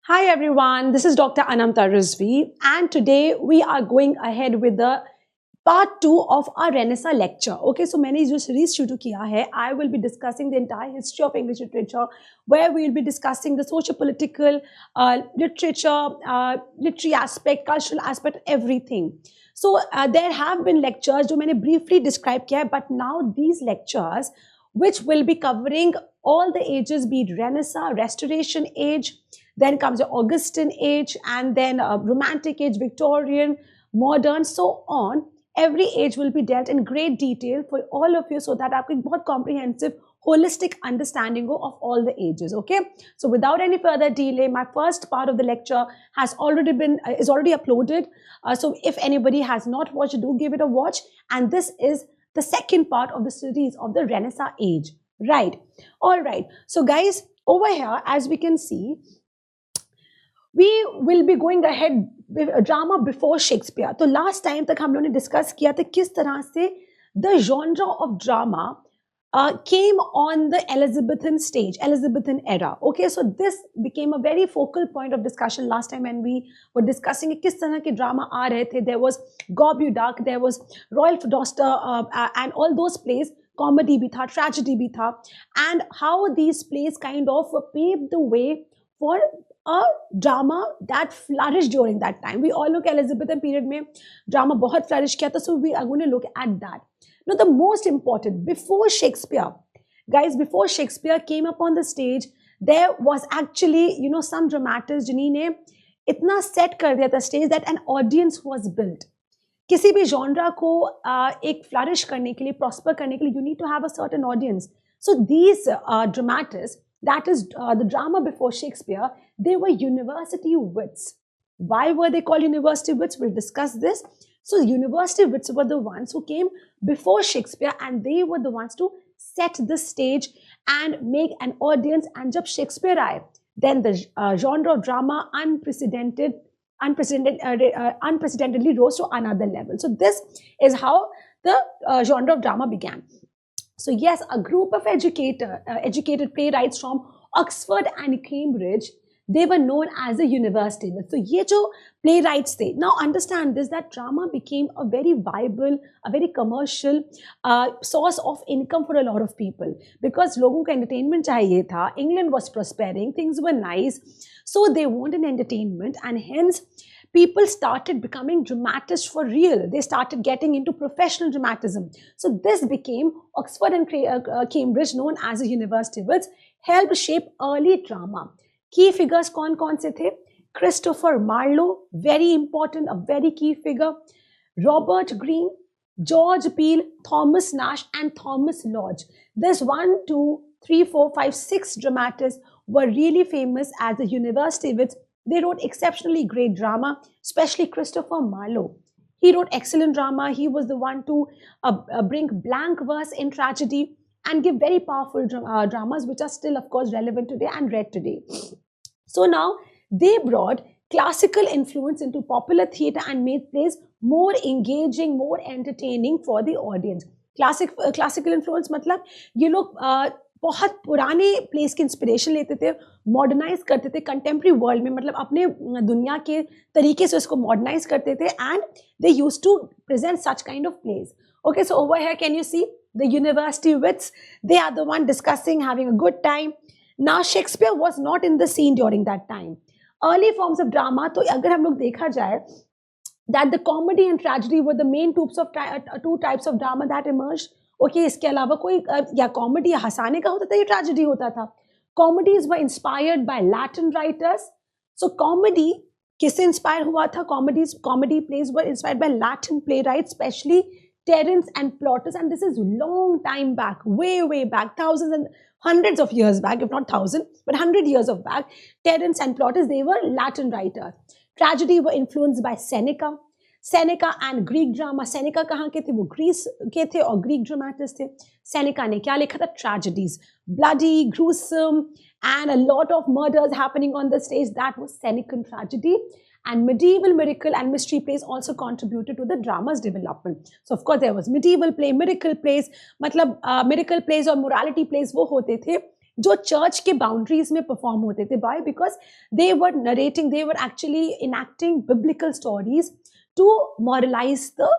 Hi everyone, this is Dr. Anamta Rizvi, and today we are going ahead with the part 2 of our Renaissance lecture. Okay, so मैंने जो series शुरू किया है, I will be discussing the entire history of English literature, where we will be discussing the socio-political, literature, literary aspect, cultural aspect, everything. So there have been lectures जो मैंने briefly describe किया है, but now these lectures, which will be covering all the ages, be it Renaissance, Restoration age, then comes the Augustan age, and then Romantic age, Victorian, modern, so on. Every age will be dealt in great detail for all of you, so that आपको एक बहुत comprehensive, holistic understanding of all the ages. Okay, so without any further delay, my first part of the lecture has already been is already uploaded. So if anybody has not watched, do give it a watch. And this is the second part of the series of the Renaissance age. Right. All right. So guys, over here, as we can see, we will be going ahead with drama before Shakespeare. तो last time तक हम लोगों ने discuss किया था किस तरह से the genre of drama came on the Elizabethan stage, Elizabethan era. Okay, so this became a very focal point of discussion last time when we were discussing किस तरह के drama आ रहे थे. There was Gobuduck, there was Rolf Doster, and all those plays. Comedy भी था, tragedy भी था, and how these plays kind of paved the way for a drama that flourished during that time. We all look at Elizabethan period में drama बहुत flourish किया था, so we are going to look at that. Now the most important, before Shakespeare, guys, before Shakespeare came up on the stage, there was actually, some dramatists जिन्होंने इतना set कर दिया था stage that an audience was built. किसी भी genre को एक flourish करने के लिए, prosper करने के लिए, you need to have a certain audience. So these dramatists, that is the drama before Shakespeare, they were university wits. Why were they called university wits? We'll discuss this. So university wits were the ones who came before Shakespeare, and they were the ones to set the stage and make an audience. And jab Shakespeare आए, then the genre of drama unprecedentedly rose to another level. So this is how the genre of drama began. So yes, a group of educated playwrights from Oxford and Cambridge, they were known as the university. So ये जो playwrights थे, now understand this, that drama became a very viable, a very commercial source of income for a lot of people, because लोगों का entertainment चाहिए था. England was prospering, things were nice, so they wanted entertainment, and hence people started becoming dramatists for real. They started getting into professional dramatism. So this became Oxford and Cambridge, known as the university wits, helped shape early drama. Key figures कौन से थे? Christopher Marlowe, very important, a very key figure. Robert Greene, George Peele, Thomas Nash, and Thomas Lodge. This 1, 2, 3, 4, 5, 6 dramatists were really famous as the university wits. They wrote exceptionally great drama, especially Christopher Marlowe. He wrote excellent drama. He was the one to bring blank verse in tragedy and give very powerful dramas, which are still, of course, relevant today and read today. So now they brought classical influence into popular theatre and made plays more engaging, more entertaining for the audience. Classical influence मतलब ये लोग बहुत पुराने place के inspiration लेते थे, modernise करते थे कंटेम्प्रेरी वर्ल्ड में, मतलब अपने दुनिया के तरीके से उसको मॉडर्नाइज करते थे, and they used to present such kind of place. Okay, so over here, can you see the university wits? They are the one discussing, having a good time. Now, Shakespeare was not in the scene during that time. Early forms of drama, तो अगर हम लोग देखा जाए, that the comedy and tragedy were the main two types of drama that emerged. Okay, इसके अलावा कोई या कॉमेडी या हंसाने का होता था या ट्रेजेडी होता था. Comedies were inspired by Latin writers. So comedy किससे इंस्पायर हुआ था? Comedy plays were inspired by Latin playwrights, especially Terence and Plautus, and this is long time back, way back, thousands and hundreds of years back, if not thousand, but 100 years of back. Terence and Plautus, they were Latin writers. Tragedy were influenced by Seneca and Greek drama. Seneca कहाँ के थे? वो Greece के थे और Greek dramatists थे. Seneca ने क्या लिखा था? Tragedies, bloody, gruesome, and a lot of murders happening on the stage. That was Senecan tragedy. And medieval miracle and mystery plays also contributed to the drama's development. So of course there was medieval play, miracle plays. मतलब miracle plays और morality plays वो होते थे जो church के boundaries में perform होते थे. Why? Because they were narrating, they were actually enacting biblical stories to moralize the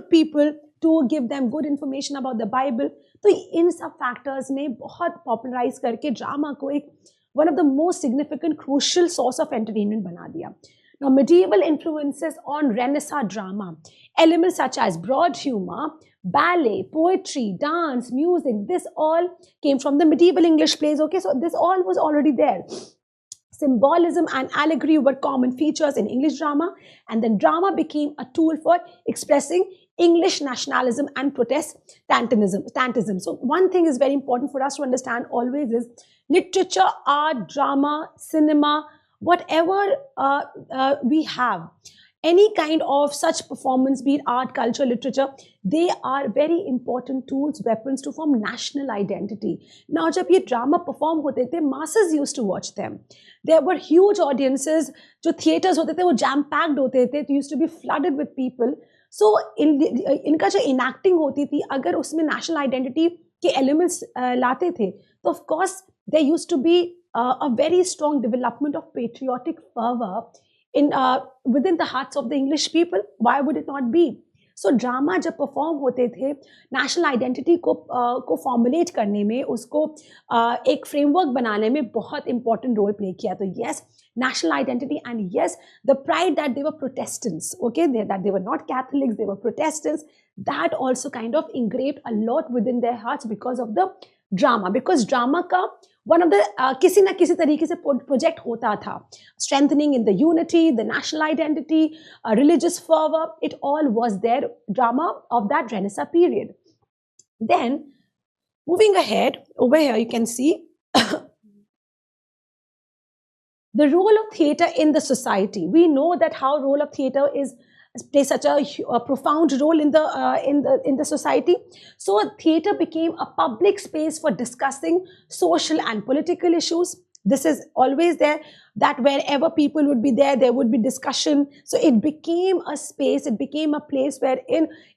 people, to give them good information about the Bible. तो इन सब फैक्टर्स ने बहुत पॉपुलराइज करके ड्रामा को एक one of the most significant crucial source of entertainment बना दिया. Now, medieval influences on Renaissance drama, elements such as broad humor, ballet, poetry, dance, music, this all came from the medieval English plays. Okay, so this all was already there. Symbolism and allegory were common features in English drama, and then drama became a tool for expressing English nationalism and Protestantism. So one thing is very important for us to understand always is literature, art, drama, cinema, whatever we have, any kind of such performance, be it art, culture, literature, they are very important tools, weapons to form national identity. Now, जब ये drama perform होते थे, masses used to watch them. There were huge audiences. जो theaters होते थे, वो jam packed होते थे. It used to be flooded with people. So इनका जो enacting होती थी, अगर उसमें national identity के elements लाते थे, तो of course there used to be a very strong development of patriotic fervor in within the hearts of the English people. Why would it not be? So drama जब perform होते थे, national identity को formulate करने में, उसको एक framework बनाने में बहुत इंपॉर्टेंट रोल प्ले किया. तो yes, national identity, and yes, the pride that they were Protestants, okay, that they were not Catholics, they were Protestants, that also kind of engraved a lot within their hearts because of the drama. Because drama का one of the किसी ना किसी तरीके से project होता था, strengthening in the unity, the national identity, religious fervor, it all was there, drama of that Renaissance period. Then moving ahead, over here you can see the role of theatre in the society. We know that how role of theatre plays such a profound role in the society. So theatre became a public space for discussing social and political issues. This is always there, that wherever people would be there would be discussion. So it became a space, it became a place where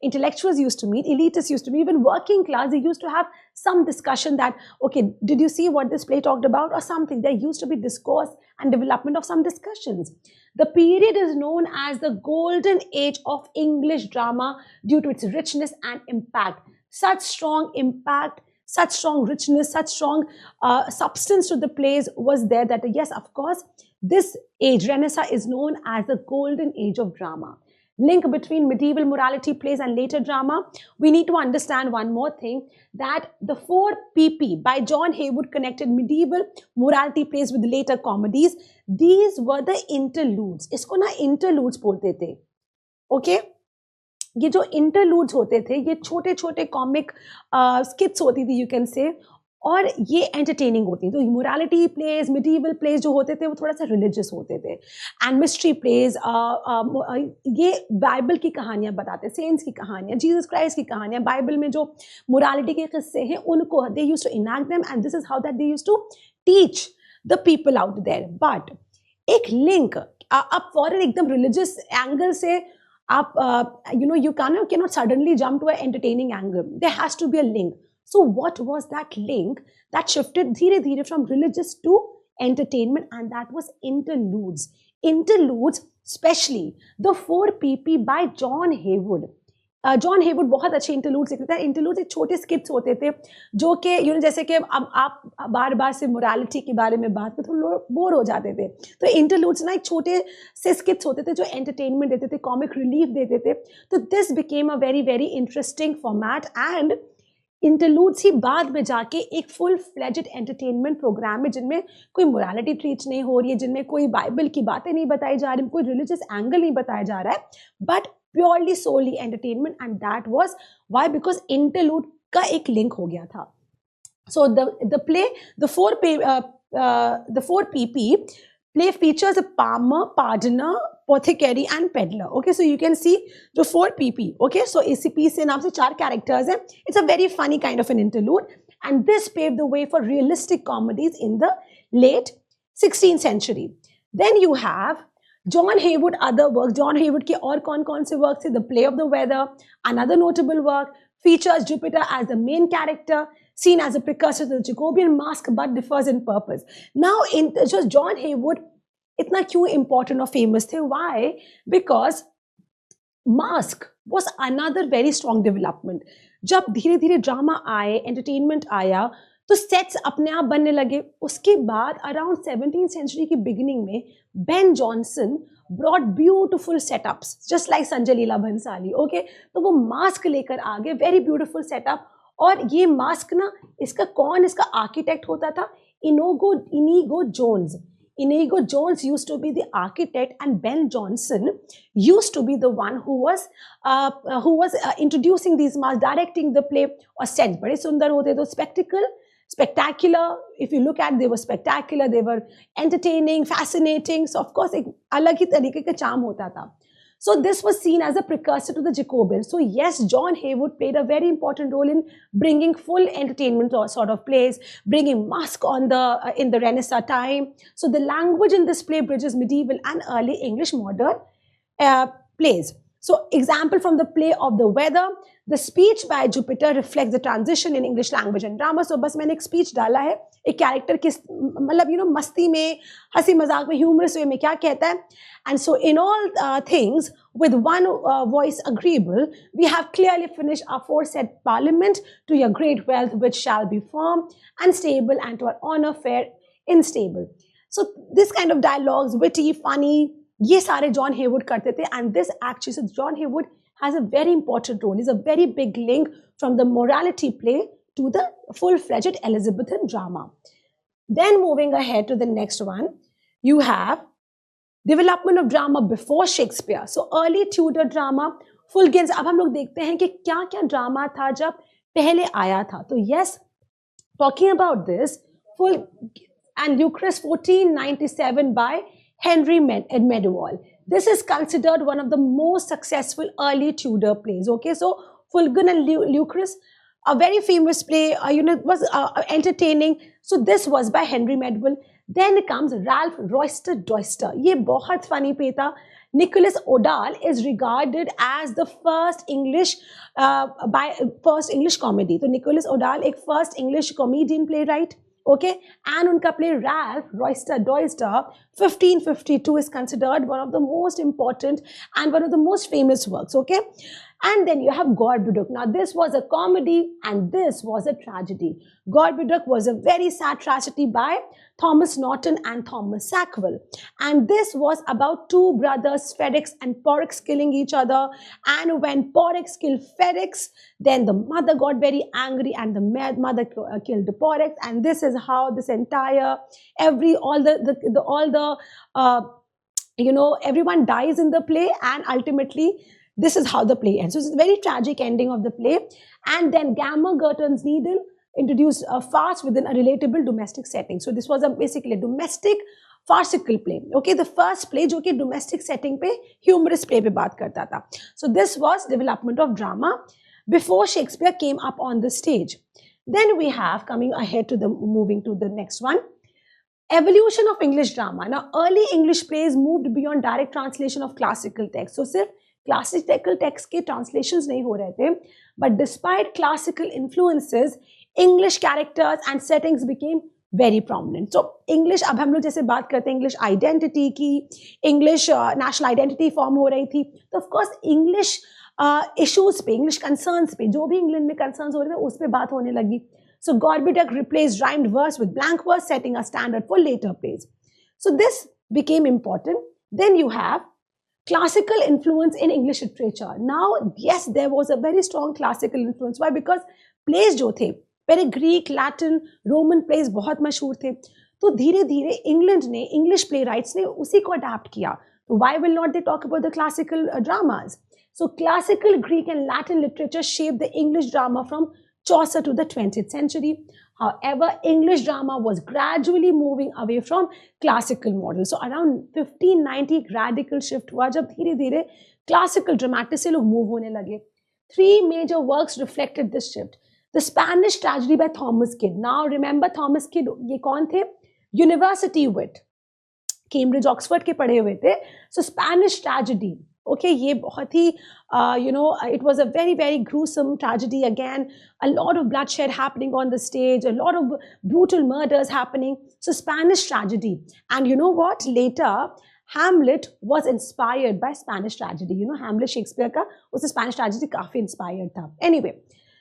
intellectuals used to meet, elitists used to meet, even working class, they used to have some discussion that, okay, did you see what this play talked about or something? There used to be discourse and development of some discussions. The period is known as the golden age of English drama due to its richness and impact. Such strong impact, such strong richness, such strong substance to the plays was there that, yes, of course, this age, Renaissance, is known as the golden age of drama. Link between medieval morality plays and later drama. We need to understand one more thing, that the 4 PP by John Haywood connected medieval morality plays with later comedies. These were the interludes. इसको ना interludes बोलते थे. Okay? ये जो interludes होते थे, ये छोटे छोटे कॉमिक skits होती थी, you can say, और ये entertaining होती थी. तो morality plays, medieval plays जो होते थे, वो थोड़ा सा religious होते थे. And mystery plays, ये बाइबल की कहानियाँ बताते, saints की कहानियाँ, Jesus Christ की कहानियाँ, बाइबल में जो morality के किस्से हैं, उनको they used to enact them, and this is how that they used to teach the people out there. But एक link, आप foreign एकदम religious angle से आप you cannot suddenly jump to an entertaining angle. There has to be a link. So what was that link that shifted धीरे धीरे from religious to entertainment? And that was interludes. Interludes, especially the 4 PP by John Haywood. John Heywood बहुत अच्छे इंटरलूड्स लिखते थे. इंटरलूड्स एक छोटे स्किट्स होते थे जो कि जैसे कि अब आप बार बार से मोरालिटी के बारे में बात करते तो लोग बोर हो जाते थे. तो इंटरलूड्स ना एक छोटे से स्किट्स होते थे जो एंटरटेनमेंट देते थे, कॉमिक रिलीफ देते थे. तो this became a very very interesting format. And interludes ही बाद में जाके एक फुल फ्लेजेड एंटरटेनमेंट प्रोग्राम में, जिनमें कोई मोरालिटी टीच नहीं हो रही है, जिनमें कोई बाइबल की बातें नहीं बताई जा रही, कोई रिलीजियस एंगल नहीं बताया जा रहा है, but purely solely entertainment. And that was why, because interlude का एक link हो गया था. So the play, the 4 PP play features a palmer, pardoner, apothecary and peddler. Okay, so you can see the 4 PP. Okay, so इसी piece से नाम से 4 characters हैं. It's a very funny kind of an interlude, and this paved the way for realistic comedies in the late 16th century. Then you have John Haywood other works. John Haywood के और कौन से works थे? The Play of the Weather, another notable work, features Jupiter as the main character. seen as a precursor to the Jacobean mask but differs in purpose. Now, in just John Haywood, itna kyun important or famous the? Why? Because mask was another very strong development. जब धीरे धीरे drama आए, entertainment आया, तो sets अपने आप बनने लगे. उसके बाद अराउंड 17th सेंचुरी की बिगिनिंग में Ben Jonson brought beautiful setups just like Sanjay Leela Bhansali. Okay, तो वो मास्क लेकर आ गए, वेरी ब्यूटिफुल सेटअप. और ये मास्क ना, इसका आर्किटेक्ट होता था? इनीगो Jones. Inigo Jones used to be the architect, and Ben Jonson used to be the one who was introducing these masks, directing the play. और sets बड़े सुंदर होते थे, spectacular. If you look at, they were spectacular, they were entertaining, fascinating. So of course एक अलग ही तरीके का charm होता था. So this was seen as a precursor to the Jacobean. So yes, John Haywood played a very important role in bringing full entertainment sort of plays, bringing mask on in the Renaissance time. So the language in this play bridges medieval and early English modern plays. So example from the play of The Weather, the speech by Jupiter reflects the transition in English language and drama. So बस मैंने एक speech डाला है, एक character किस मतलब मस्ती में, हंसी मजाक में, humorous way में क्या कहता है. And so in all things, with one voice agreeable, we have clearly finished our foresaid parliament to your great wealth, which shall be firm and stable, and to our honor fair instable. So this kind of dialogues, witty, funny, ये सारे John Heywood करते थे. And this actually, so John Haywood has a very important role. He's a very big link from the morality play to the full-fledged Elizabethan drama. Then moving ahead to the next one, you have development of drama before Shakespeare. So early Tudor drama, Fulgens. अब हम लोग देखते हैं कि क्या क्या drama था जब पहले आया था. तो yes, talking about this, full and Lucrece 1497 by Henry Medewall. This is considered one of the most successful early Tudor plays. Okay, so Fulgen and Lucrece, a very famous play, it was entertaining. So this was by Henry Medewall. Then comes Ralph Royster Doyster. ये बहुत funny play था. Nicholas O'Dall is regarded as the first English comedy. तो Nicholas O'Dall एक first English comedian playwright. Okay, and unka play Ralph Royster Doyster 1552 is considered one of the most important and one of the most famous works. Okay, and then you have Gorboduc. Now this was a comedy and this was a tragedy. Gorboduc was a very sad tragedy by Thomas Norton and Thomas Sackville, and this was about two brothers, Ferrex and Porrex, killing each other. And when Porrex killed Ferrex, then the mother got very angry and the mother killed Porrex. And this is how this entire everyone dies in the play, and ultimately this is how the play ends. So it's a very tragic ending of the play. And then Gamma Gurton's Needle introduced a farce within a relatable domestic setting. So this was basically a domestic farcical play. Okay, the first play जो कि domestic setting पे humorous play पे बात करता था. So this was development of drama before Shakespeare came up on the stage. Then we have, coming ahead to moving to the next one, evolution of English drama. Now early English plays moved beyond direct translation of classical text. So सिर्फ classical text के translations नहीं हो रहे थे, but despite classical influences, English characters and settings became very prominent. So English, अब हम लोग जैसे बात करते हैं English identity की, English national identity form हो रही थी, तो of course English issues पे, English concerns पे, जो भी England में concerns हो रहे थे उस पे बात होने लगी. So Gorboduc replaced rhymed verse with blank verse, setting a standard for later plays. So this became important. Then you have classical influence in English literature. Now, yes, there was a very strong classical influence. Why? Because plays जो थे, पहले Greek, Latin, Roman plays बहुत मशहूर थे. तो धीरे धीरे England ने, English playwrights ने उसी को adapt किया. So why will not they talk about the classical dramas? So classical Greek and Latin literature shaped the English drama from Chaucer to the 20th century. However, English drama was gradually moving away from classical models. So around 1590 radical shift हुआ जब धीरे धीरे classical dramatists से लोग move होने लगे. Three major works reflected this shift. The Spanish Tragedy by Thomas Kyd. Now remember Thomas Kyd, ये कौन थे? University wit. Cambridge, Oxford के पढ़े हुए थे. So Spanish Tragedy. Okay, ये बहुत ही it was a very very gruesome tragedy again. A lot of bloodshed happening on the stage, a lot of brutal murders happening. So Spanish tragedy, and you know what? Later, Hamlet was inspired by Spanish tragedy. You know, Hamlet Shakespeare का उससे Spanish tragedy काफी inspired था. Anyway,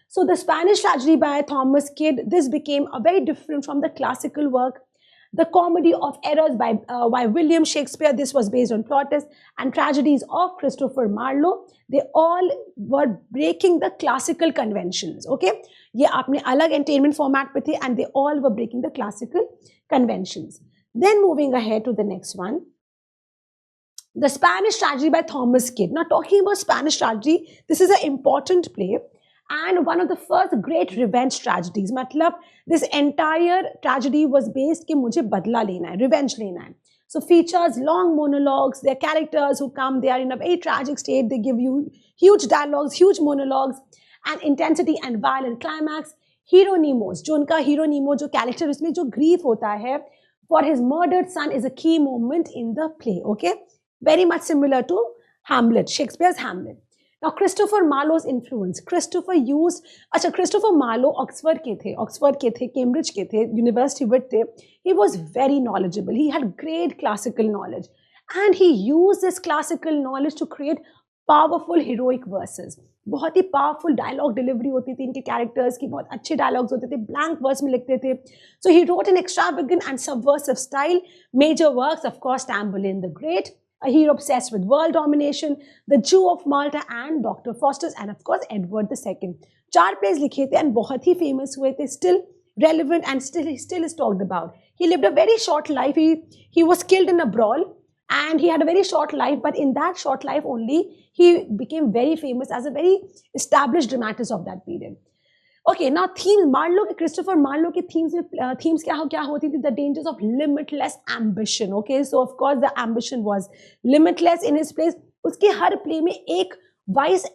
so the Spanish tragedy by Thomas Kyd, this became a very different from the classical work. The Comedy of Errors by William Shakespeare, this was based on Plautus, and Tragedies of Christopher Marlowe, they all were breaking the classical conventions. Okay, ये आपने अलग entertainment format पे थे, and they all were breaking the classical conventions. Then moving ahead to the next one, the Spanish Tragedy by Thomas Kyd. Now talking about Spanish tragedy, this is an important play and one of the first great revenge tragedies. मतलब this entire tragedy was based कि मुझे बदला लेना है, revenge लेना है. So features long monologues, their characters who come, they are in a very tragic state, they give you huge dialogues, huge monologues, and intensity and violent climax. Hieronymus, जो उनका Hieronymo जो character उसमें जो grief होता है for his murdered son is a key moment in the play. Okay, very much similar to Hamlet, Shakespeare's Hamlet. Now Christopher Marlowe's influence. Christopher Marlowe Oxford के थे, Cambridge के थे, University with थे. He was very knowledgeable. He had great classical knowledge, and he used this classical knowledge to create powerful heroic verses. बहुत ही powerful dialogue delivery होती थी इनके characters की, बहुत अच्छे dialogues होते थे, blank verse में लिखते थे. So he wrote an extravagant and subversive style. Major works, of course, Tamburlaine the Great, a hero obsessed with world domination, The Jew of Malta, and Dr. Faustus, and of course Edward II. 4 plays लिखे थे and बहुत ही famous हुए थे, still relevant and still is talked about. He lived a very short life. He was killed in a brawl and he had a very short life, but in that short life only he became very famous as a very established dramatist of that period. Okay, now themes, Christopher Marlowe के themes क्या होती थी? The dangers of limitless ambition. Okay, so of course the ambition was limitless in his plays. उसके हर play में एक vice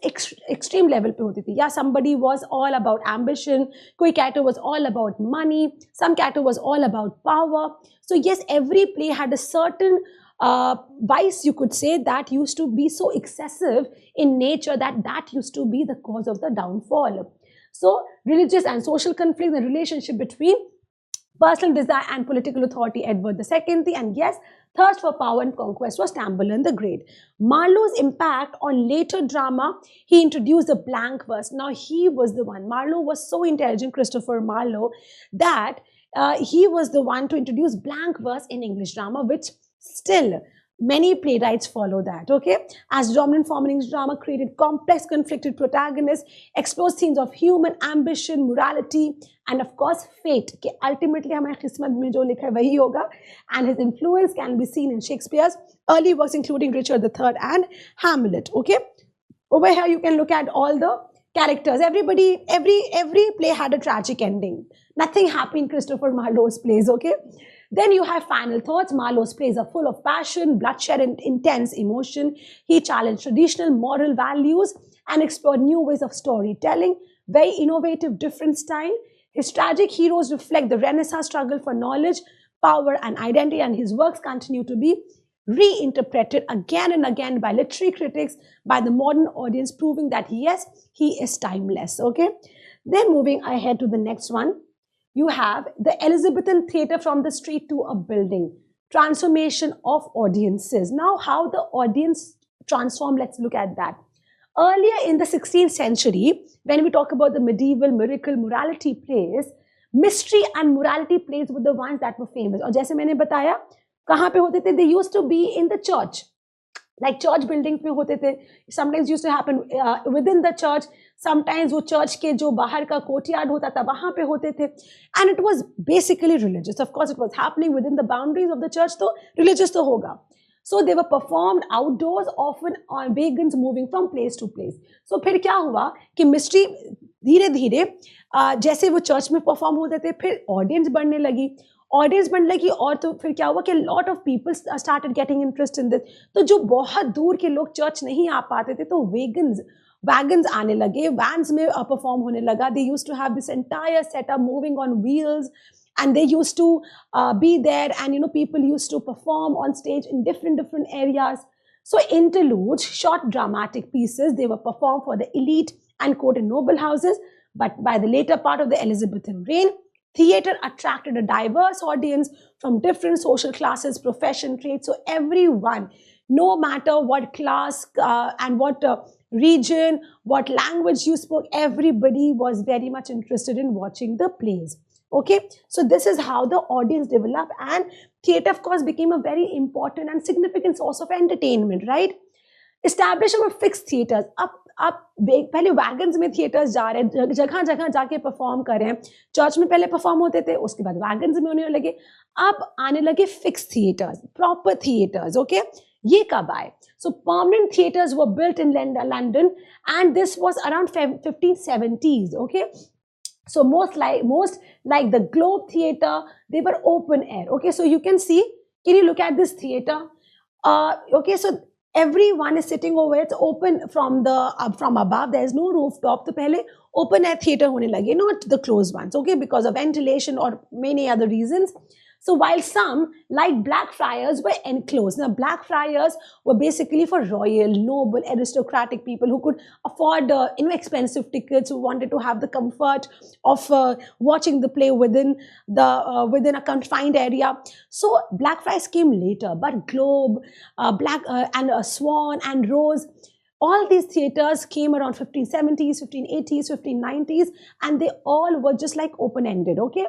extreme level पे होती थी. Yeah, somebody was all about ambition, कोई character was all about money, some character was all about power. So yes, every play had a certain vice, you could say, that used to be so excessive in nature that used to be the cause of the downfall. So religious and social conflict, the relationship between personal desire and political authority, Edward II, and yes, thirst for power and conquest was Tamburlaine the Great. Marlowe's impact on later drama, he introduced the blank verse. Now he was the one, Marlowe was so intelligent, Christopher Marlowe, that he was the one to introduce blank verse in English drama, which still many playwrights follow that. Okay, as dominant form in English drama, created complex conflicted protagonists, explores themes of human ambition, morality, and of course fate. कि ultimately हमारे किस्मत में जो लिखा है वही होगा. And his influence can be seen in Shakespeare's early works, including Richard III and Hamlet. Okay, over here you can look at all the characters. Everybody, every play had a tragic ending. Nothing happy in Christopher Marlowe's plays. Okay. Then you have Final Thoughts. Marlowe's plays are full of passion, bloodshed, and intense emotion. He challenged traditional moral values and explored new ways of storytelling. Very innovative, different style. His tragic heroes reflect the Renaissance struggle for knowledge, power, and identity, and his works continue to be reinterpreted again and again by literary critics, by the modern audience, proving that yes, he is timeless. Okay. Then moving ahead to the next one, you have the Elizabethan theatre from the street to a building. Transformation of audiences. Now, how the audience transformed, let's look at that. Earlier in the 16th century, when we talk about the medieval miracle morality plays, mystery and morality plays were the ones that were famous. और जैसे मैंने बताया, कहाँ पे होते थे? They used to be in the church. Like church buildings में होते थे. Sometimes used to happen within the church. Sometimes वो church के जो बाहर का courtyard होता था वहाँ पे होते थे. And it was basically religious. Of course, it was happening within the boundaries of the church, तो religious तो होगा. So they were performed outdoors, often on wagons moving from place to place. So फिर क्या हुआ कि mystery धीरे धीरे जैसे वो church में perform होते थे, फिर audience बढ़ने लगी. ऑडियंस बढ़ने लगी और तो फिर क्या हुआ कि lot of people started getting interest in this. तो जो बहुत दूर के लोग चर्च नहीं आ पाते थे तो वैगन्स आने लगे, वैन्स में परफॉर्म होने लगा. They used to have this entire setup moving on wheels and they used to be there, and people used to perform on stage in different areas. So interludes, short dramatic pieces, they were performed for the elite and court and noble houses. But by the later part of the Elizabethan reign, theatre attracted a diverse audience from different social classes, profession, trades. So everyone, no matter what class and what region, what language you spoke, everybody was very much interested in watching the plays. Okay, so this is how the audience developed, and theatre of course became a very important and significant source of entertainment, right? Establishment of fixed theatres. अब पहले wagons में theatres जा रहे हैं, जगह जगह जाके perform कर रहे हैं. चर्च में पहले परफॉर्म होते थे, उसके बाद वैगन्स में होने लगे, अब आने लगे fix theatres, proper theatres. Okay, ये कब आए? So permanent theatres were built in London, and this was around 1570s. Okay, so most like the Globe Theatre, they were open air. Okay, so you can see, can you look at this theatre? Okay, so everyone is sitting over, it's open from above, there is no rooftop. तो पहले open air theatre होने लगे, not the closed ones. Okay, because of ventilation or many other reasons. So while some, like Blackfriars, were enclosed. Now, Blackfriars were basically for royal, noble, aristocratic people who could afford expensive tickets, who wanted to have the comfort of watching the play within a confined area. So Blackfriars came later, but Globe, and Swan and Rose, all these theatres came around 1570s, 1580s, 1590s, and they all were just like open-ended. Okay.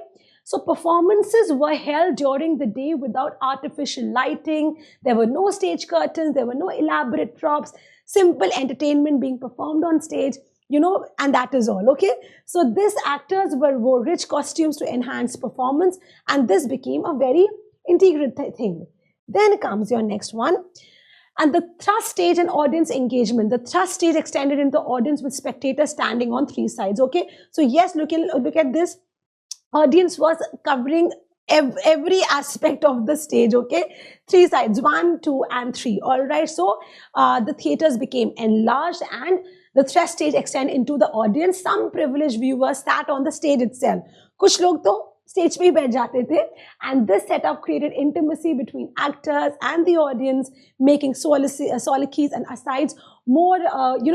So performances were held during the day without artificial lighting. There were no stage curtains. There were no elaborate props. Simple entertainment being performed on stage, and that is all. Okay. So these actors wore rich costumes to enhance performance, and this became a very integral thing. Then comes your next one. And the thrust stage and audience engagement. The thrust stage extended into the audience with spectators standing on three sides. Okay. So yes, look at this. Audience was covering every aspect of the stage. Okay, three sides, 1, 2 and 3. All right, so the theaters became enlarged and the thrust stage extended into the audience. Some privileged viewers sat on the stage itself. कुछ लोग तो stage पे ही बैठ जाते थे, and this setup created intimacy between actors and the audience, making soliloquies and asides more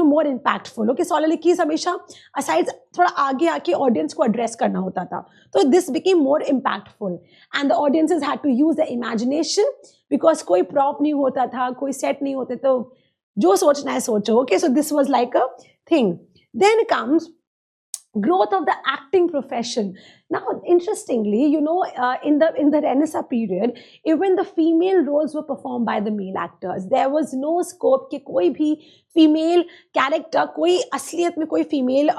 more impactful. Okay, soliloquies हमेशा asides थोड़ा आगे आके audience को address करना होता था, तो this became more impactful, and the audiences had to use their imagination because कोई prop नहीं होता था, कोई set नहीं होते, तो जो सोचना है सोचो. Okay, so this was like a thing. Then comes growth of the acting profession. Now, interestingly, in the Renaissance period, even the female roles were performed by the male actors. There was no scope कि कोई भी female character, कोई असलियत में कोई female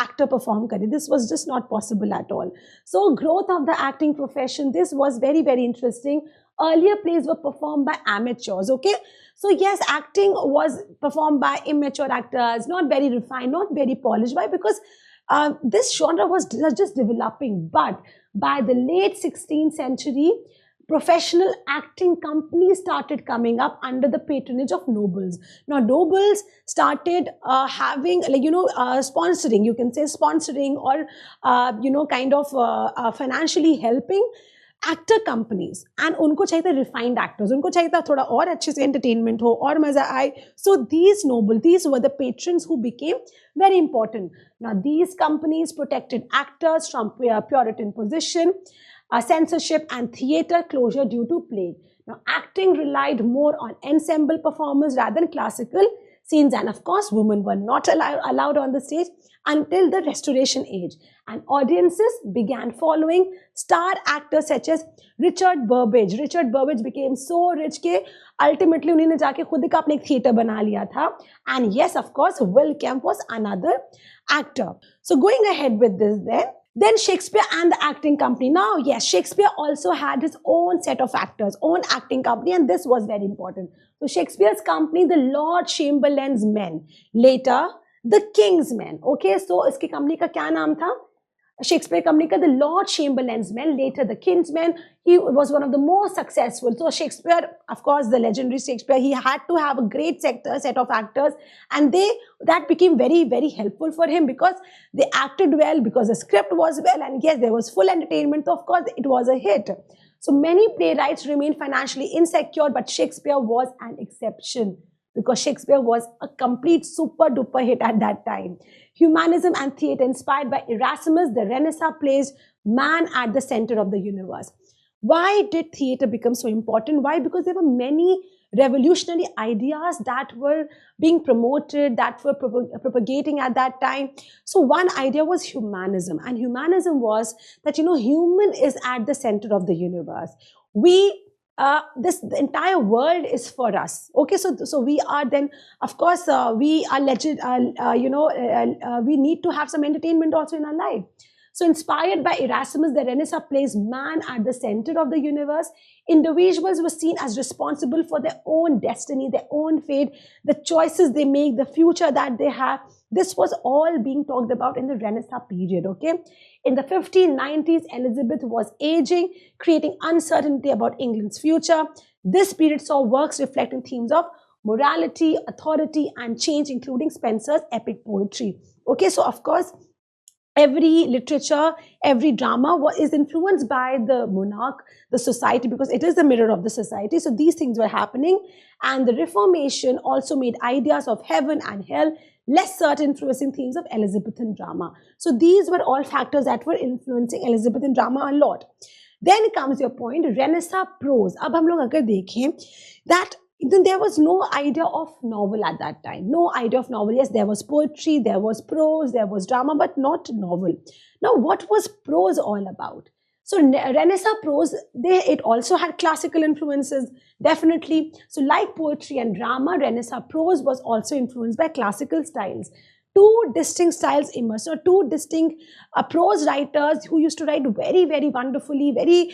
actor perform करे. This was just not possible at all. So, growth of the acting profession, this was very, very interesting. Earlier plays were performed by amateurs. Okay, so yes, acting was performed by immature actors, not very refined, not very polished. Why? Because this genre was just developing. But by the late 16th century, professional acting companies started coming up under the patronage of nobles. Now, nobles started having, sponsoring, you can say sponsoring, or, kind of financially helping actor companies, and उनको चाहिए था refined actors, उनको चाहिए था थोड़ा और अच्छे से entertainment हो और मजा आए. So these were the patrons who became very important. Now these companies protected actors from Puritan position, censorship and theatre closure due to plague. Now acting relied more on ensemble performers rather than classical scenes, and of course women were not allowed on the stage until the Restoration age, and audiences began following star actors such as Richard Burbage. Richard Burbage became so rich कि ultimately उन्होंने जाके खुद का अपने एक theatre बना लिया था. And yes, of course, Will Kemp was another actor. So going ahead with this, then Shakespeare and the acting company. Now, yes, Shakespeare also had his own set of actors, own acting company, and this was very important. So Shakespeare's company, the Lord Chamberlain's Men, later the King's Men. Okay, so इसकी company का क्या नाम था? Shakespeare company का the Lord Chamberlain's Men, later the King's Men. He was one of the most successful. So Shakespeare, of course, the legendary Shakespeare, he had to have a great set of actors, and that became very, very helpful for him because they acted well, because the script was well, and yes, there was full entertainment. So of course, it was a hit. So many playwrights remained financially insecure, but Shakespeare was an exception because Shakespeare was a complete super duper hit at that time. Humanism and theatre inspired by Erasmus, the Renaissance placed man at the center of the universe. Why did theatre become so important? Why? Because there were many revolutionary ideas that were being promoted, that were propagating at that time. So one idea was humanism, and humanism was that, human is at the center of the universe. The entire world is for us. Okay, so we are then, of course, we are legit. We need to have some entertainment also in our life. So inspired by Erasmus, the Renaissance placed man at the center of the universe. Individuals were seen as responsible for their own destiny, their own fate, the choices they make, the future that they have. This was all being talked about in the Renaissance period, okay? In the 1590s, Elizabeth was aging, creating uncertainty about England's future. This period saw works reflecting themes of morality, authority, and change, including Spenser's epic poetry. Okay, so of course, every literature, every drama is influenced by the monarch, the society, because it is the mirror of the society. So these things were happening. And the Reformation also made ideas of heaven and hell less certain, influencing themes of Elizabethan drama. So these were all factors that were influencing Elizabethan drama a lot. Then comes your point, Renaissance prose. Ab hum log agar dekhen that then there was no idea of novel at that time. No idea of novel. Yes, there was poetry, there was prose, there was drama, but not novel. Now, what was prose all about? So Renaissance prose, it also had classical influences, definitely. So like poetry and drama, Renaissance prose was also influenced by classical styles. Two distinct styles emerged. So two distinct prose writers who used to write very, very wonderfully, very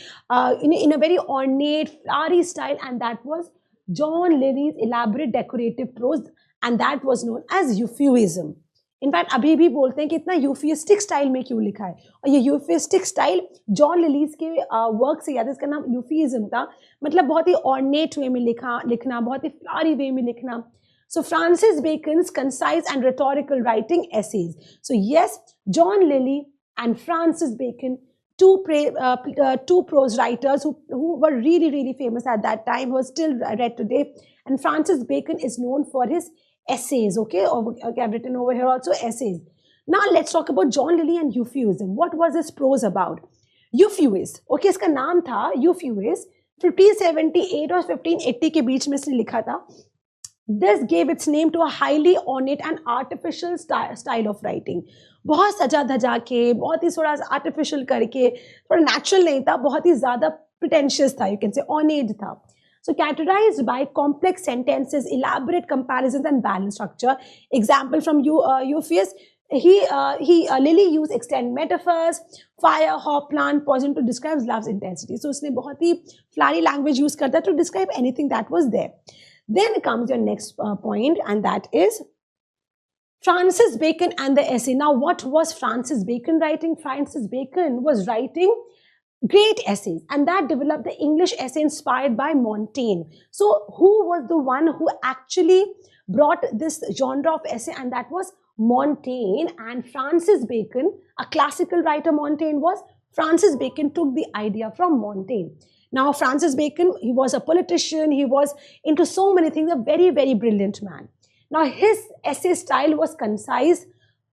in a very ornate, flowery style, and that was John Lilly's elaborate decorative prose, and that was known as euphuism. In fact, अभी भी बोलते हैं कि इतना euphuistic style में क्यों लिखा है, और ये euphuistic style जॉन लिलीज के वर्क से याद है, इसका नाम euphuism था, मतलब बहुत ही ornate वे में लिखना, बहुत ही flowery वे में लिखना. So Francis Bacon's concise and rhetorical writing essays. So yes, John Lilly and Francis Bacon, two prose writers who were really, really famous at that time, who are still read today. And Francis Bacon is known for his essays, okay? I've written over here also essays. Now let's talk about John Lilly and euphuism. What was this prose about? Euphuist, okay, इसका नाम था Euphuist. 1578 और 1580 के बीच में इसने लिखा था. This gave its name to a highly ornate and artificial style of writing. बहुत सजा धजा के, बहुत ही थोड़ा artificial करके, थोड़ा natural नहीं था, बहुत ही ज़्यादा pretentious था, you can say ornate था. So characterized by complex sentences, elaborate comparisons, and balanced structure. Example from Euphuist, Lilly used extended metaphors, fire, hop, plant, poison to describe love's intensity. So उसने बहुत ही flowery language use करता to describe anything that was there. Then comes your next point, and that is Francis Bacon and the essay. Now, what was Francis Bacon writing? Francis Bacon was writing great essays, and that developed the English essay inspired by Montaigne. So, who was the one who actually brought this genre of essay? And that was Montaigne. And Francis Bacon, a classical writer, Montaigne was. Francis Bacon took the idea from Montaigne. Now, Francis Bacon, he was a politician, he was into so many things, a very, very brilliant man. Now, his essay style was concise,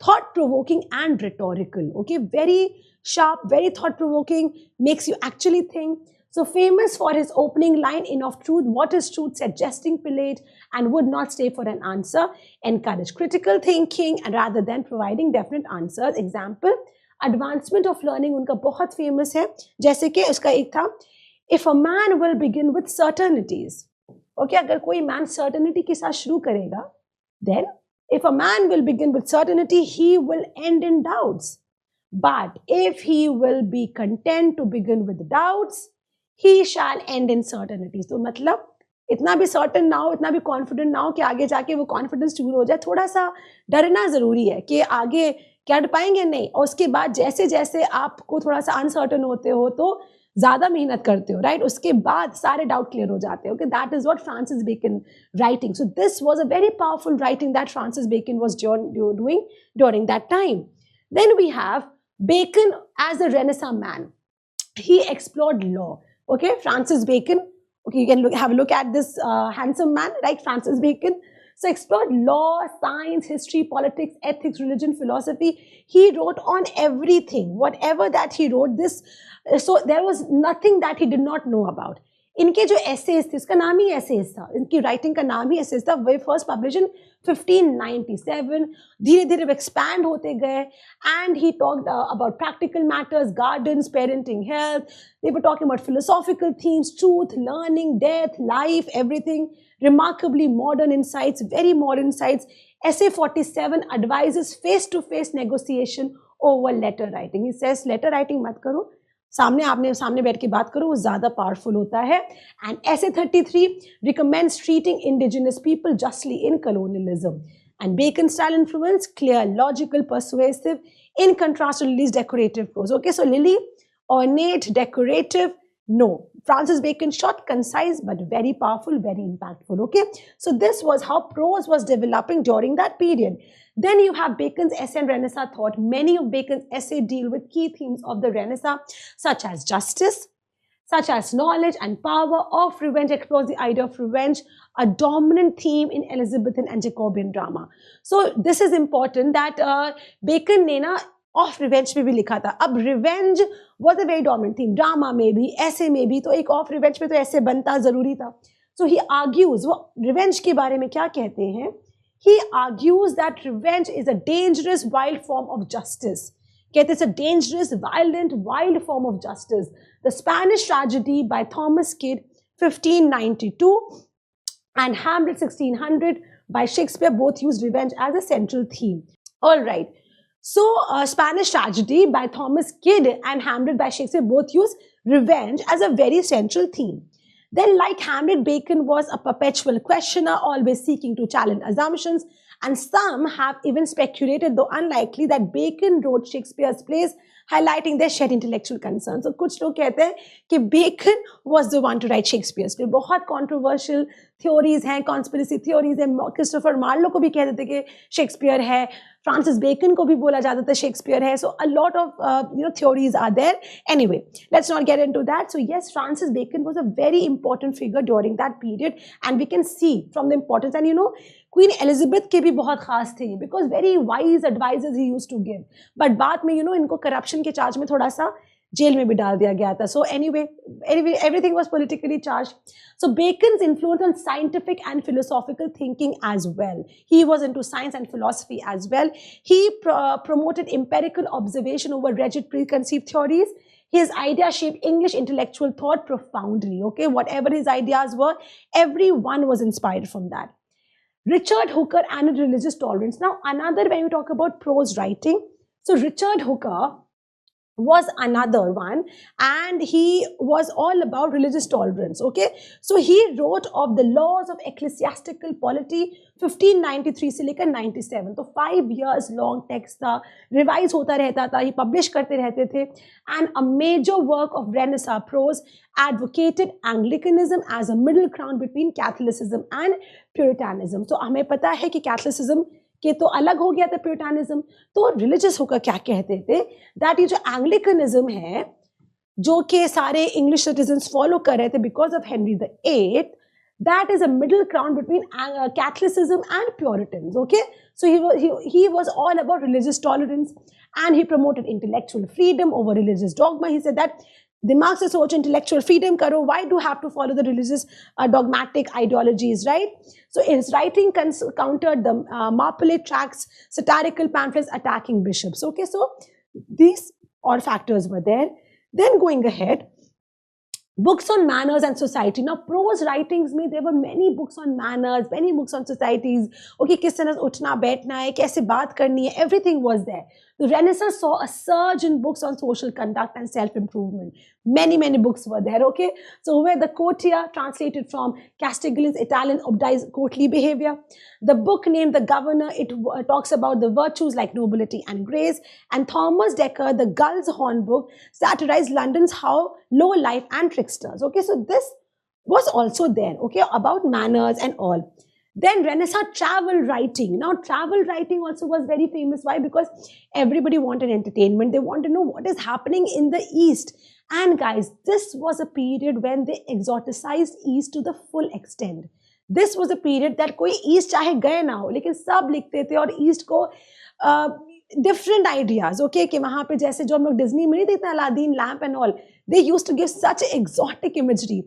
thought-provoking, and rhetorical. Okay, very sharp, very thought-provoking, makes you actually think. So, famous for his opening line, "In of truth, what is truth?" said jesting Pilate, and would not stay for an answer, encourage critical thinking, and rather than providing definite answers. Example, advancement of learning उनका बहुत famous है. जैसे कि उसका एक था, if a man will begin with certainties, okay, अगर कोई man certainty के साथ शुरू करेगा, then if a man will begin with certainty, he will end in doubts. But if he will be content to begin with doubts, he shall end in certainties. तो मतलब इतना भी certain ना हो, इतना भी confident ना हो कि आगे जाके वो confidence टूट हो जाए. थोड़ा सा डरना जरूरी है कि आगे क्या पाएंगे नहीं, और उसके बाद जैसे जैसे आपको थोड़ा सा uncertain होते हो तो ज़्यादा मेहनत करते हो, राइट? उसके बाद सारे डाउट क्लियर हो जाते हो. Okay, that is what Francis Bacon writing. So this was a very powerful writing that Francis Bacon was doing during that time. Then we have Bacon as a Renaissance man. He explored law. Okay, Francis Bacon. Okay, you can have a look at this handsome man, right? Francis Bacon. So explored law, science, history, politics, ethics, religion, philosophy. He wrote on everything, whatever that he wrote. So there was nothing that he did not know about. इनके जो essays थे, इसका नाम ही essays था, इनकी writing का नाम ही essays था. वे first published in 1597. धीरे धीरे expand होते गए, and he talked about practical matters, gardens, parenting, health. They were talking about philosophical themes, truth, learning, death, life, everything. Remarkably modern insights, very modern insights. Essay 47 advises face-to-face negotiation over letter writing. He says letter writing मत करो, सामने बैठ के बात करो, वो ज़्यादा powerful होता है. And essay 33 recommends treating indigenous people justly in colonialism. And Bacon's style influence, clear, logical, persuasive, in contrast to Lily's decorative prose. Okay, so Lily, ornate, decorative, no. Francis Bacon, short, concise, but very powerful, very impactful. Okay, so this was how prose was developing during that period. Then you have Bacon's essay and Renaissance thought. Many of Bacon's essays deal with key themes of the Renaissance, such as justice, such as knowledge and power. Of revenge explores the idea of revenge, a dominant theme in Elizabethan and Jacobean drama. So this is important that Bacon ने ना of revenge पे भी लिखा था. अब revenge was a very dominant theme, drama में भी, ऐसे में भी. तो एक ऑफ रिवेंज पे तो ऐसे बनता जरूरी था. सो ही आर्ग्यूज, वो रिवेंज के बारे में क्या कहते हैं? He argues that revenge is a dangerous wild form of justice. कहते हैं, it's a dangerous violent wild form of justice. The Spanish tragedy by Thomas Kyd 1592 and Hamlet 1600 by Shakespeare both use revenge as a central theme. All right. So, Spanish tragedy by Thomas Kidd and Hamlet by Shakespeare both use revenge as a very central theme. Then, like Hamlet, Bacon was a perpetual questioner, always seeking to challenge assumptions. And some have even speculated, though unlikely, that Bacon wrote Shakespeare's plays, highlighting their shared intellectual concerns. So, कुछ लोग कहते हैं कि Bacon was the one to write Shakespeare's play. बहुत controversial theories हैं, conspiracy theories हैं. Christopher Marlowe को भी कहते थे कि Shakespeare है. Francis Bacon को भी बोला जाता था Shakespeare है. So a lot of theories are there. Anyway, let's not get into that. So yes, Francis Bacon was a very important figure during that period, and we can see from the importance. And Queen Elizabeth के भी बहुत खास थे, because very wise advices he used to give. But बाद में इनको corruption के charge में थोड़ा सा जेल में भी डाल दिया गया था. So anyway, everything was politically charged. So Bacon's influence on scientific and philosophical thinking as well. He was into science and philosophy as well. He promoted empirical observation over rigid preconceived theories. His ideas shaped English intellectual thought profoundly. Okay, whatever his ideas were, everyone was inspired from that. Richard Hooker and religious tolerance. Now, another, when we talk about prose writing, so Richard Hooker was another one, and he was all about religious tolerance. Okay, so he wrote of the laws of ecclesiastical polity 1593 से लेकर 97. तो 5 years long text था, revise होता रहता था, he publish करते रहते थे. And a major work of Renaissance prose advocated Anglicanism as a middle ground between Catholicism and Puritanism. तो हमें पता है कि Catholicism कि तो अलग हो गया था प्यूरिटानिज्म. तो रिलीजियस होकर क्या कहते थे, दैट ये जो एंग्लिकनिज्म है, जो कि सारे इंग्लिश सिटीजन्स फॉलो कर रहे थे because of Henry the eight, that is a middle ground between Catholicism and Puritans. Okay, so he was all about religious tolerance, and he promoted intellectual freedom over religious dogma. He said that दिमाग से सोचो, intellectual freedom करो. Why do you have to follow the religious dogmatic ideologies, right? So his writing countered the Marplate tracts, satirical pamphlets attacking bishops. Okay, so these all factors were there. Then going ahead, books on manners and society. Now, prose writings में there were many books on manners, many books on societies. Okay, किस तरह उठना बैठना है, कैसे बात करनी है, everything was there. The Renaissance saw a surge in books on social conduct and self-improvement. Many books were there. Okay, so where the courtier, translated from Castiglione's Italian, obdies courtly behavior. The book named The Governor, it talks about the virtues like nobility and grace. And Thomas Dekker, the Gull's Horn book, satirized London's how low life and tricksters. Okay, so this was also there. Okay, about manners and all. Then Renaissance travel writing. Now travel writing also was very famous. Why? Because everybody wanted entertainment. They want to know what is happening in the East. And guys, this was a period when they exoticized East to the full extent. This was a period that कोई East चाहे गए ना हो, लेकिन सब लिखते थे और East को different ideas, okay, कि वहाँ पे जैसे जो हम लोग डिज्नी में नहीं देखते Aladdin lamp and all, they used to give such exotic imagery.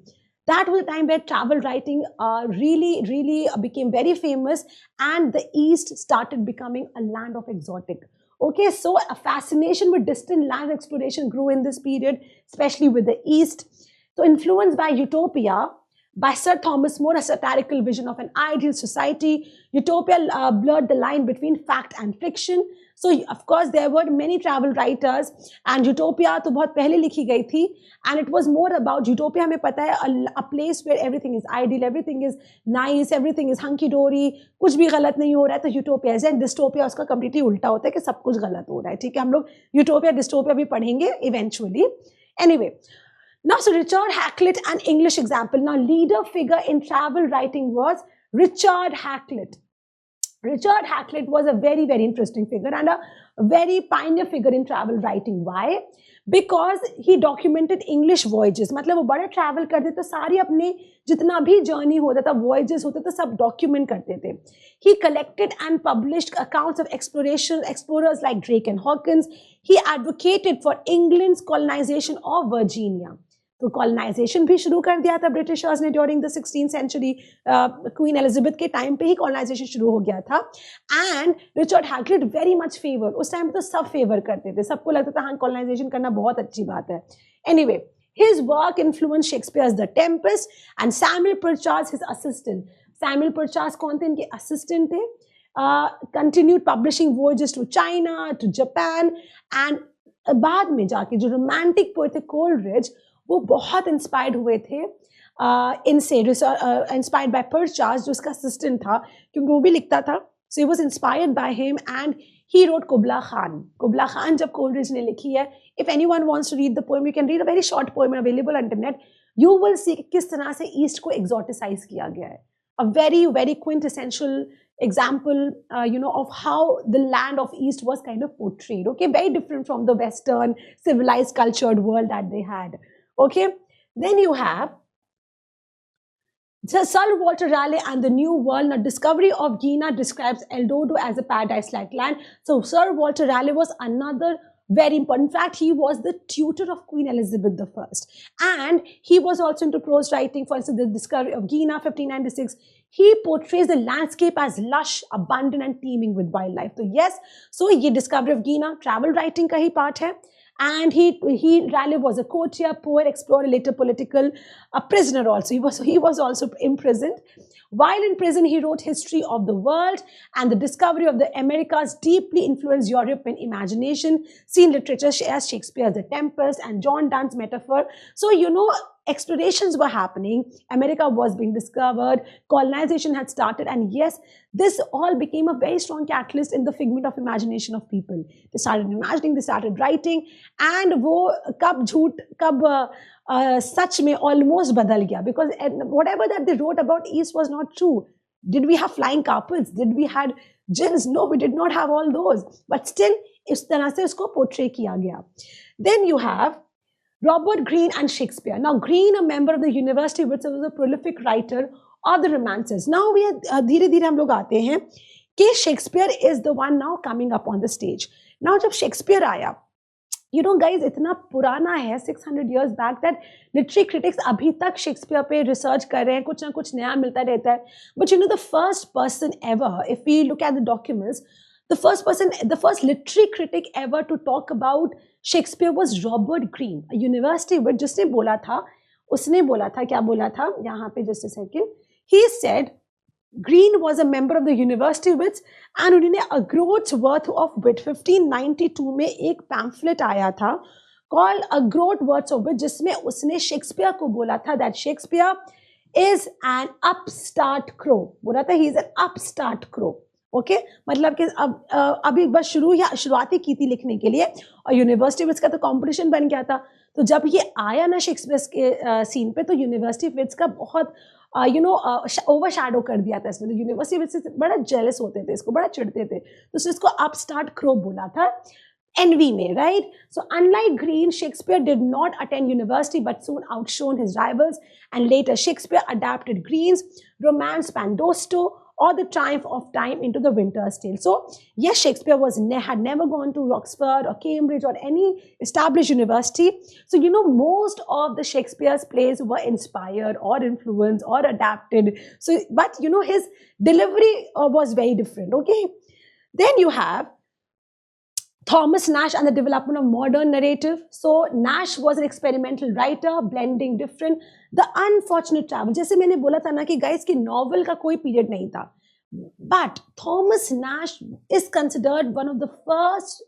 That was a time where travel writing really became very famous, and the East started becoming a land of exotic. Okay, so a fascination with distant land exploration grew in this period, especially with the East. So influenced by Utopia, by Sir Thomas More, a satirical vision of an ideal society, Utopia blurred the line between fact and fiction. So of course there were many travel writers, and Utopia तो बहुत पहले लिखी गई थी, and it was more about Utopia. हमें पता है a place where everything is ideal, everything is nice, everything is hunky dory, कुछ भी गलत नहीं हो रहा है, तो Utopia है. Dystopia उसका completely उल्टा होता है कि सब कुछ गलत हो रहा है. ठीक है, हम लोग Utopia Dystopia भी पढ़ेंगे eventually. Anyway, now so Richard Hakluyt, an English example. Now leader figure in travel writing was Richard Hakluyt. Richard Hakluyt was a very interesting figure and a very pioneer figure in travel writing. Why? Because he documented English voyages. मतलब वो बड़ा travel करते थे, सारी अपने जितना भी journey होता था, voyages होते थे, सब document करते थे. He collected and published accounts of explorers like Drake and Hawkins. He advocated for England's colonization of Virginia. तो कॉलोनाइजेशन भी शुरू कर दिया था ब्रिटिशर्स ने during the 16th century. Queen Elizabeth के टाइम पे ही कॉलोनाइजेशन शुरू हो गया था. And Richard Hakluyt very much favour. उस टाइम पे तो सब फेवर करते थे, सबको लगता था हाँ कॉलोनाइजेशन करना बहुत अच्छी बात है. Anyway, his work influenced Shakespeare's The Tempest and Samuel Purchas his assistant. Samuel Purchas कौन थे? इनके असिस्टेंट थे. Continued publishing voyages to China, to Japan, and बाद में जाके जो रोमांटिक पोएट थे कोलरिज, वो बहुत इंस्पायर्ड हुए थे इनसे, इंस्पायर्ड बाय पर्चास जो उसका असिस्टेंट था, क्योंकि वो भी लिखता था. So he was inspired by him and he wrote Kubla Khan. Kubla Khan जब कोलरिज ने लिखी है, if anyone wants to read the poem, you can read a very short poem available on internet. You will see किस तरह से east को exoticise किया गया है. A very quintessential example of how the land of East was kind of portrayed. Okay, very different from the Western civilized cultured world that they had. Okay, then you have Sir Walter Raleigh and the New World. Now, discovery of Guiana describes El Dorado as a paradise-like land. So Sir Walter Raleigh was another very important. In fact, he was the tutor of Queen Elizabeth I, and he was also into prose writing. For instance, the discovery of Guiana, 1596. He portrays the landscape as lush, abundant, and teeming with wildlife. So yes, so ये discovery of Guiana travel writing का ही part है. And Raleigh was a courtier, poet, explorer, later political prisoner also. He was also imprisoned. While in prison, he wrote History of the World, and the discovery of the Americas deeply influenced European imagination, seen literature as Shakespeare's The Tempest and John Donne's Metaphor. So, explorations were happening, America was being discovered, colonization had started, and yes, this all became a very strong catalyst in the figment of imagination of people. They started imagining, they started writing, and वो कब झूठ कब सच में almost बदल गया, because whatever that they wrote about East was not true. Did we have flying carpets? Did we had jinns? No, we did not have all those. But still, इस तरह से उसको portray किया गया. Then you have Robert Greene and Shakespeare. Now, Greene, a member of the University of Windsor, was a prolific writer of the romances. Now, we are धीरे-धीरे हम लोग आते हैं कि Shakespeare is the one now coming up on the stage. Now, जब Shakespeare आया, guys, इतना पुराना है 600 years back that literary critics अभी तक Shakespeare पे research कर रहे हैं, कुछ ना कुछ नया मिलता रहता है. But the first person ever, if we look at the documents, the first literary critic ever to talk about Shakespeare was Robert Greene, a university with जिसने बोला था, उसने बोला था, क्या बोला था, यहाँ पे just a second. He said, Greene was a member of the University of Wits, and उन्होंने A Groat's Worth of Wit 1592 में एक pamphlet आया था called A Groat's Worth of Wit, जिसमें उसने Shakespeare को बोला था that Shakespeare is an upstart crow. बोला था he is an upstart crow. Okay, मतलब कि अभी बस शुरुआती की थी लिखने के लिए, और यूनिवर्सिटी विट्स का तो कंपटीशन बन गया था. तो जब ये आया ना शेक्सपियर के सीन पे, तो यूनिवर्सिटी विट्स का बहुत ओवरशैडो कर दिया था इसने, तो यूनिवर्सिटी में से बड़ा जेलस होते थे इसको, बड़ा चिढ़ते थे, तो उसने इसको अपस्टार्ट क्रो बोला था, envy में, right? So unlike Green, Shakespeare did not attend university but soon outshone his rivals, and later Shakespeare adapted Green's romance Pandosto or The Triumph of Time into The Winter's Tale. So yes, Shakespeare had never gone to Oxford or Cambridge or any established university. So most of the Shakespeare's plays were inspired or influenced or adapted. So but his delivery was very different. Okay, then you have Thomas Nash and the development of modern narrative. So Nash was an experimental writer, blending different. The Unfortunate Traveler, जैसे मैंने बोला था ना कि guys कि novel का कोई period नहीं था. But Thomas Nash is considered one of the first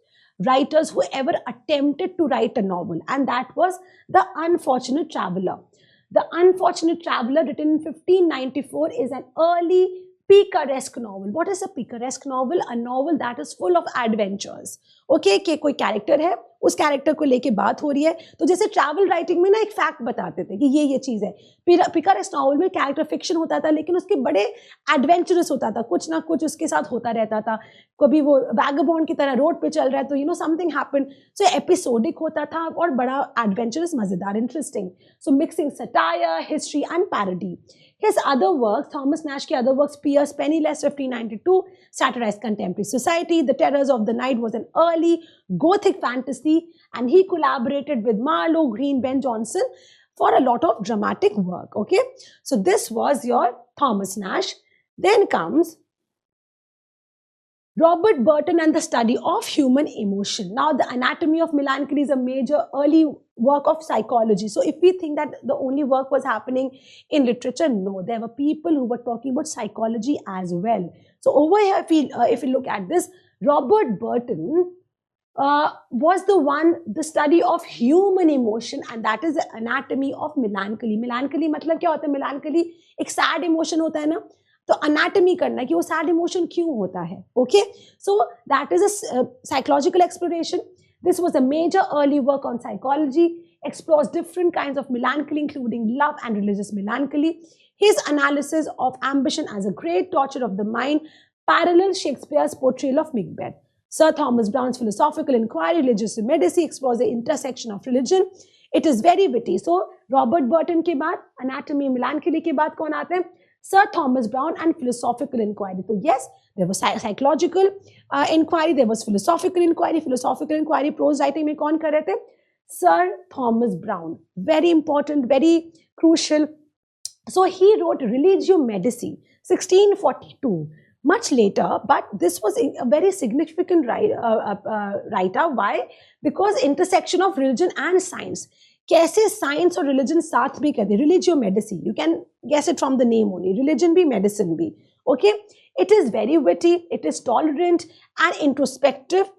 writers who ever attempted to write a novel, and that was The Unfortunate Traveler. The Unfortunate Traveler, written in 1594, is an early picaresque novel. What is a picaresque novel? A novel that is full of adventures. Okay कि कोई character है, उस character को लेके बात हो रही है, तो जैसे ट्रैवल राइटिंग में ना एक फैक्ट बताते थे कि ये चीज़ है. पिकारेस्क नॉवल में कैरेक्टर फिक्शन होता था, लेकिन उसके बड़े एडवेंचरस होता था, कुछ ना कुछ उसके साथ होता रहता था. कभी वो वैगबॉन्ड की तरह रोड पे चल रहा है तो समथिंग हैपन. सो एपिसोडिक होता था और बड़ा एडवेंचरस, मज़ेदार, interesting. So mixing satire, history and parody. His other works, Thomas Nash के other works, Pierce Penniless 1592, satirized contemporary society. The Terrors of the Night was an early Gothic fantasy, and he collaborated with Marlowe, Greene, Ben Jonson for a lot of dramatic work. Okay, so this was your Thomas Nash. Then comes Robert Burton and the Study of Human Emotion. Now, The Anatomy of Melancholy is a major early work of psychology. So, if we think that the only work was happening in literature, no, there were people who were talking about psychology as well. So, over here, if we look at this, Robert Burton was the study of human emotion, and that is the anatomy of melancholy. Melancholy मतलब क्या होता है? Melancholy एक sad emotion होता है ना, तो anatomy करना है कि वो sad emotion क्यों होता है. Okay, so that is a psychological exploration. This was a major early work on psychology, explores different kinds of melancholy, including love and religious melancholy. His analysis of ambition as a great torture of the mind parallels Shakespeare's portrayal of Macbeth. Sir Thomas Browne's philosophical inquiry, religious immediacy, explores the intersection of religion. It is very witty. So, Robert Burton के बाद, anatomy of melancholy के बाद कौन आते हैं? Sir Thomas Browne and philosophical inquiry. So, yes, there was psychological inquiry, there was philosophical inquiry. Philosophical inquiry, prose writing में कौन कर रहे थे? Sir Thomas Browne. Very important, very crucial. So, he wrote Religio Medici, 1642. Much later, but this was a very significant writer. Why? Because intersection of religion and science. कैसे science और religion साथ में कहते हैं? Religio Medici. You can guess it from the name only. Religion भी, medicine भी. Okay? It is very witty. It is tolerant and introspective.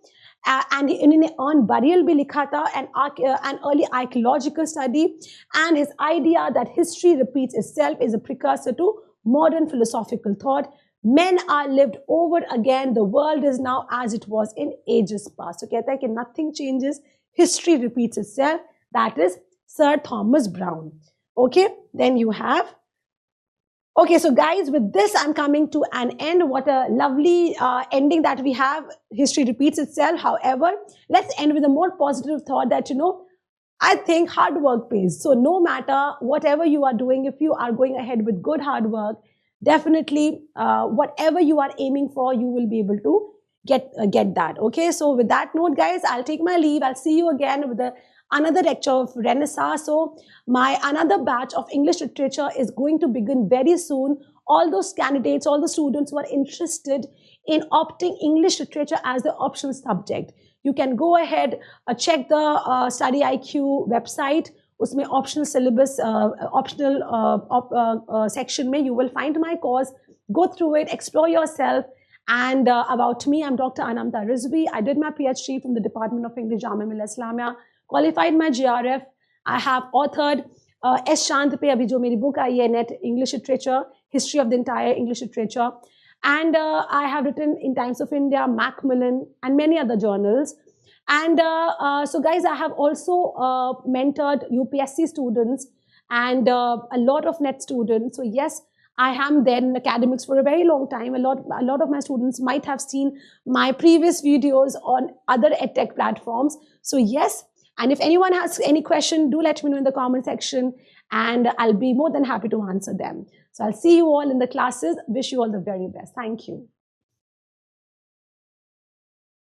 And इन्होंने on burial भी लिखा था, an early archaeological study. And his idea that history repeats itself is a precursor to modern philosophical thought. Men are lived over again. The world is now as it was in ages past. So कहता है कि nothing changes. History repeats itself. That is Sir Thomas Browne. Okay, then you have. Okay, so guys, with this I'm coming to an end. What a lovely ending that we have. History repeats itself. However, let's end with a more positive thought that I think hard work pays. So no matter whatever you are doing, if you are going ahead with good hard work, definitely whatever you are aiming for, you will be able to get that. Okay, so with that note, guys, I'll take my leave. I'll see you again with another lecture of Renaissance. So my another batch of English literature is going to begin very soon. All those candidates, all the students who are interested in opting English literature as the optional subject, you can go ahead, check the StudyIQ website. उसमें optional syllabus, optional section में you will find my course. Go through it, explore yourself. And about me, I'm Dr. Anamta Rizvi. I did my PhD from the Department of English, Jamia Millia Islamia. Qualified my GRF. I have authored S. Shant पे अभी जो मेरी book आई है, Net English Literature, History of the Entire English Literature. And I have written in Times of India, Macmillan, and many other journals. And so guys, I have also mentored UPSC students, and a lot of net students. So yes, I am there in academics for a very long time. A lot of my students might have seen my previous videos on other edtech platforms. So yes, and if anyone has any question, do let me know in the comment section, and I'll be more than happy to answer them. So I'll see you all in the classes. Wish you all the very best. Thank you.